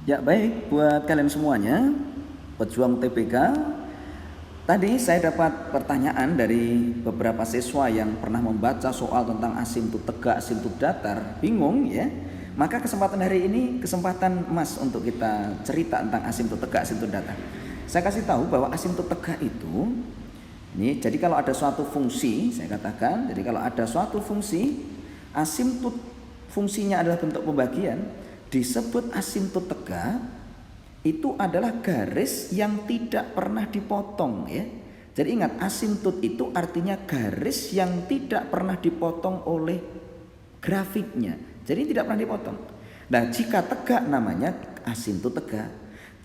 Ya baik, buat kalian semuanya, pejuang TBK. Tadi saya dapat pertanyaan dari beberapa siswa yang pernah membaca soal tentang asimptot tegak, asimptot datar, bingung ya. Maka kesempatan hari ini kesempatan emas untuk kita cerita tentang asimptot tegak, asimptot datar. Saya kasih tahu bahwa asimptot tegak itu ini, jadi kalau ada suatu fungsi, saya katakan, jadi kalau ada suatu fungsi, asimptot fungsinya adalah bentuk pembagian, disebut asimptot tegak, itu adalah garis yang tidak pernah dipotong ya. Jadi ingat, asimptot itu artinya garis yang tidak pernah dipotong oleh grafiknya. Jadi tidak pernah dipotong. Nah, jika tegak namanya asimptot tegak.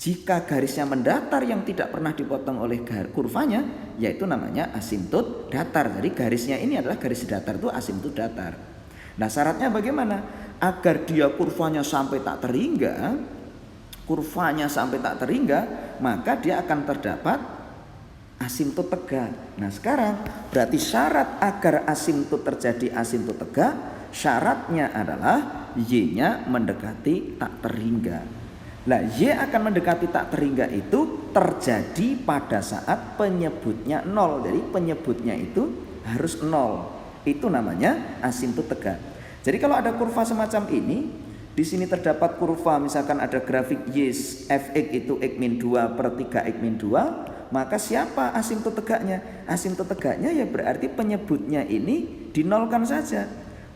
Jika garisnya mendatar yang tidak pernah dipotong oleh kurvanya, yaitu namanya asimptot datar. Jadi garisnya ini adalah garis datar, itu asimptot datar. Nah, syaratnya bagaimana? Agar dia kurvanya sampai tak terhingga, maka dia akan terdapat asimptot tegak. Nah, sekarang berarti syarat agar asimptot terjadi asimptot tegak, syaratnya adalah Y-nya mendekati tak terhingga. Nah, Y akan mendekati tak terhingga itu terjadi pada saat penyebutnya 0. Jadi penyebutnya itu harus 0. Itu namanya asimptot tegak. Jadi kalau ada kurva semacam ini, di sini terdapat kurva, misalkan ada grafik Y fx itu x-2 per 3x-2, maka siapa asimptot tegaknya? Asimptot tegaknya ya berarti penyebutnya ini dinolkan saja.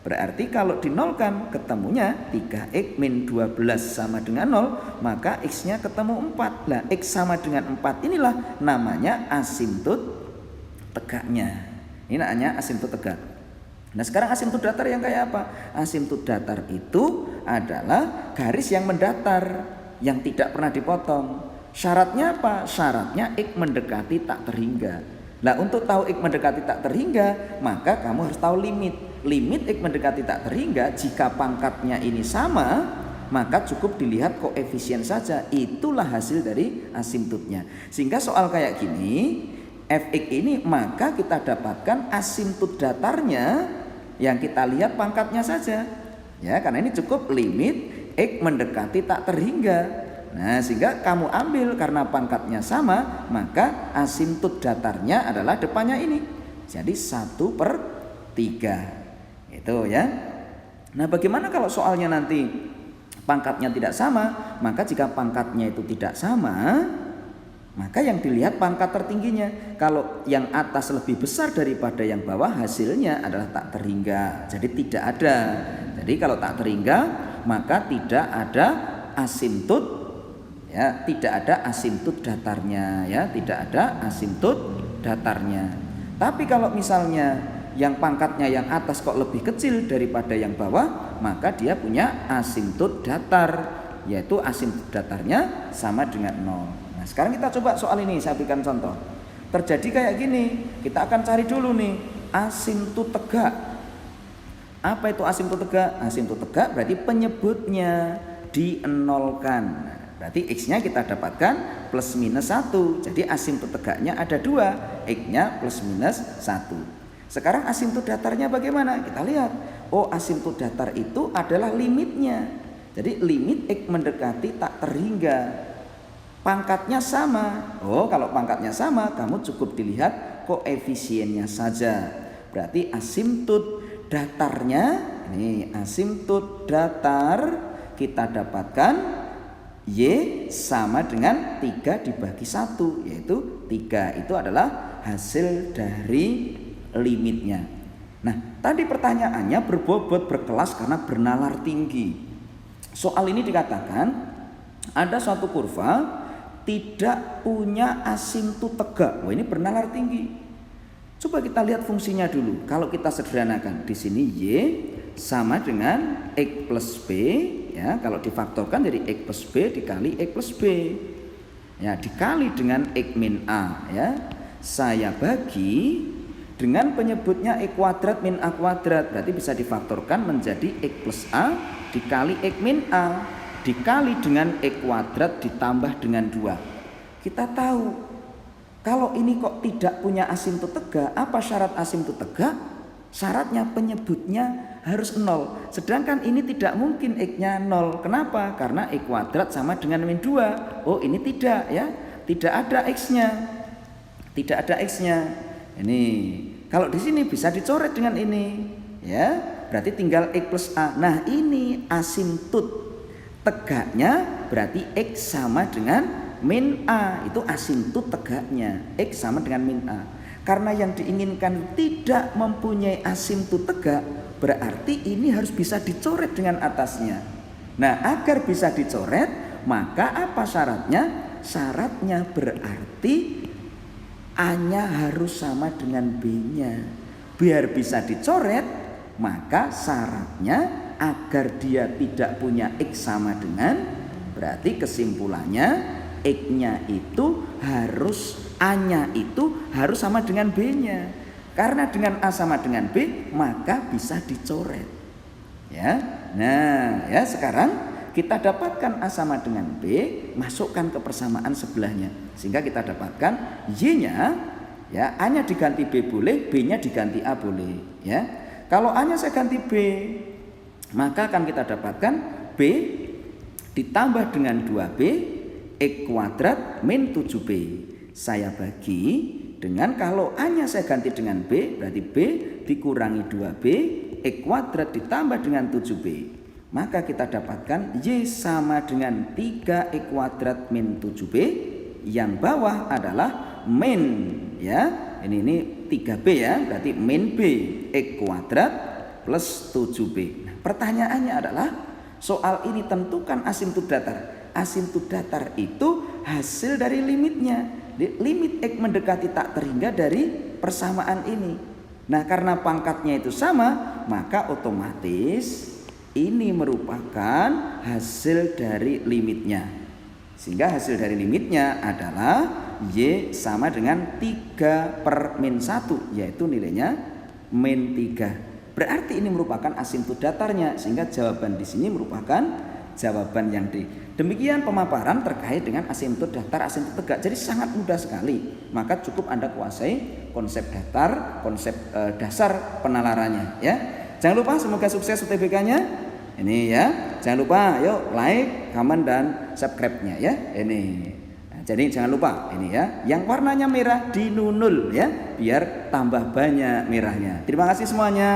Berarti kalau dinolkan ketemunya 3x-12 sama dengan 0, maka x-nya ketemu 4. Nah, x sama dengan 4 inilah namanya asimptot tegaknya. Ini namanya asimptot tegak. Nah, sekarang asimptot datar yang kayak apa? Asimptot datar itu adalah garis yang mendatar, yang tidak pernah dipotong. Syaratnya apa? Syaratnya x mendekati tak terhingga. Nah, untuk tahu x mendekati tak terhingga, maka kamu harus tahu limit. Limit x mendekati tak terhingga, jika pangkatnya ini sama, maka cukup dilihat koefisien saja. Itulah hasil dari asimptotnya. Sehingga soal kayak gini, fx ini maka kita dapatkan asimptot datarnya yang kita lihat pangkatnya saja. Ya, karena ini cukup limit x mendekati tak terhingga. Nah, sehingga kamu ambil karena pangkatnya sama, maka asimptot datarnya adalah depannya ini. Jadi 1/3. Itu ya. Nah, bagaimana kalau soalnya nanti pangkatnya tidak sama? Maka jika pangkatnya itu tidak sama, maka yang dilihat pangkat tertingginya. Kalau yang atas lebih besar daripada yang bawah, hasilnya adalah tak terhingga. Jadi tidak ada. Jadi kalau tak terhingga, maka tidak ada asimptot, ya, tidak ada asimptot datarnya, ya, tidak ada asimptot datarnya. Tapi kalau misalnya yang pangkatnya yang atas kok lebih kecil daripada yang bawah, maka dia punya asimptot datar, yaitu asimptot datarnya sama dengan 0. Nah, sekarang kita coba soal ini, saya berikan contoh. Terjadi kayak gini, kita akan cari dulu nih asimptot tegak. Apa itu asimptot tegak? Asimptot tegak berarti penyebutnya dienolkan. Berarti x-nya kita dapatkan plus minus 1. Jadi asimptot tegaknya ada 2, x-nya plus minus 1. Sekarang asimptot datarnya bagaimana? Kita lihat. Oh, asimptot datar itu adalah limitnya. Jadi limit x mendekati tak terhingga. Pangkatnya sama. Oh, kalau pangkatnya sama, kamu cukup dilihat koefisiennya saja. Berarti asimptot datarnya, ini asimptot datar kita dapatkan Y sama dengan 3 dibagi 1, yaitu 3. Itu adalah hasil dari limitnya. Nah, tadi pertanyaannya berbobot berkelas karena bernalar tinggi. Soal ini dikatakan ada suatu kurva tidak punya asimptot tegak. Wah, ini bernalar tinggi. Coba kita lihat fungsinya dulu. Kalau kita sederhanakan, di sini Y sama dengan X plus B, ya. Kalau difaktorkan jadi X plus B dikali X plus B, ya, dikali dengan X min A, ya. Saya bagi dengan penyebutnya X kuadrat min A kuadrat, berarti bisa difaktorkan menjadi X plus A dikali X min A dikali dengan X kuadrat ditambah dengan 2. Kita tahu kalau ini kok tidak punya asimptot tegak. Apa syarat asimptot tegak? Syaratnya penyebutnya harus 0. Sedangkan ini tidak mungkin X-nya 0. Kenapa? Karena X kuadrat sama dengan min 2. Oh, ini tidak ya. Tidak ada X-nya. Tidak ada X-nya. Ini kalau di sini bisa dicoret dengan ini ya. Berarti tinggal X plus A. Nah, ini asimptot tegaknya berarti X sama dengan min A. Itu asimptot tegaknya. X sama dengan min A. Karena yang diinginkan tidak mempunyai asimptot tegak, berarti ini harus bisa dicoret dengan atasnya. Nah, agar bisa dicoret, maka apa syaratnya? Syaratnya berarti A-nya harus sama dengan B-nya. Biar bisa dicoret, maka syaratnya agar dia tidak punya X sama dengan, berarti kesimpulannya X-nya itu harus, A-nya itu harus sama dengan B-nya. Karena dengan A sama dengan B, maka bisa dicoret. Ya. Nah, ya sekarang kita dapatkan A sama dengan B, masukkan ke persamaan sebelahnya. Sehingga kita dapatkan Y-nya, ya, A-nya diganti B boleh, B-nya diganti A boleh, ya. Kalau A-nya saya ganti B, maka akan kita dapatkan B ditambah dengan 2B X kuadrat min 7B. Saya bagi dengan kalau A-nya saya ganti dengan B, berarti B dikurangi 2B X kuadrat ditambah dengan 7B. Maka kita dapatkan Y sama dengan 3X kuadrat min 7B. Yang bawah adalah min, ya. Ini 3B ya, berarti min B X kuadrat plus 7B. Nah, pertanyaannya adalah soal ini tentukan asimptot datar. Asimptot datar itu hasil dari limitnya. Limit X mendekati tak terhingga dari persamaan ini. Nah, karena pangkatnya itu sama, maka otomatis ini merupakan hasil dari limitnya. Sehingga hasil dari limitnya adalah Y sama dengan 3 per min 1, yaitu nilainya min 3. Berarti ini merupakan asimptot datarnya, sehingga jawaban di sini merupakan jawaban yang D. Demikian pemaparan terkait dengan asimptot datar, asimptot tegak. Jadi sangat mudah sekali. Maka cukup Anda kuasai konsep datar, konsep dasar penalarannya, ya. Jangan lupa, semoga sukses UTBK-nya. Ini ya. Jangan lupa, yuk like, comment dan subscribe-nya ya. Ini. Nah, jadi jangan lupa ini ya. Yang warnanya merah dinunul ya, biar tambah banyak merahnya. Terima kasih semuanya.